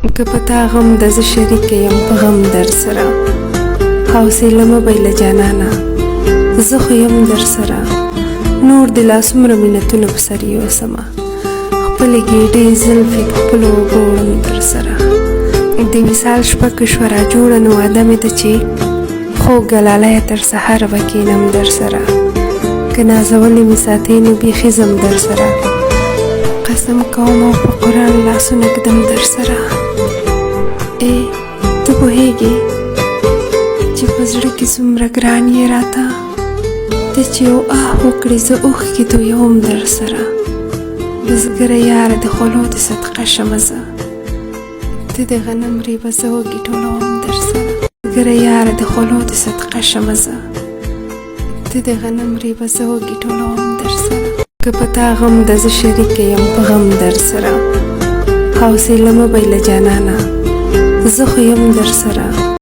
که په تا غم د زه شریکه یم په غم در سره حوصله مه بایله جانانه زه خو یم در سره نور دې لا څومره مینتونه په سر یوسمه خپلې ګېډې زلفې په خپلو اوږو وړم در سره د وصال شپه که شوه راجوړه نو واده مې ده چې خوږ ګلالیه تر سهاره به کښېنم در سره که نازولې مې ساتې نو بیخي ځم در سره قسم کوم او په قرآن لاسونه ږدم در سره ای ته پوهېږې چې په زړه کې څومره ګران یې راته ته چې یو آه وکړې زه اوښکې تویوم در سره بزګره یاره د خولو د صدقه شمه زه ته د غنم ریبه زه وږي ټولوم در سره بزګره یاره د خولو د صدقه شمه زه ته د غنم ریبه زه وږي ټولوم در سره که په تا غم د زه شریکه یم په غم در سره حوصله مه بایله جانانه زه خو یم در سره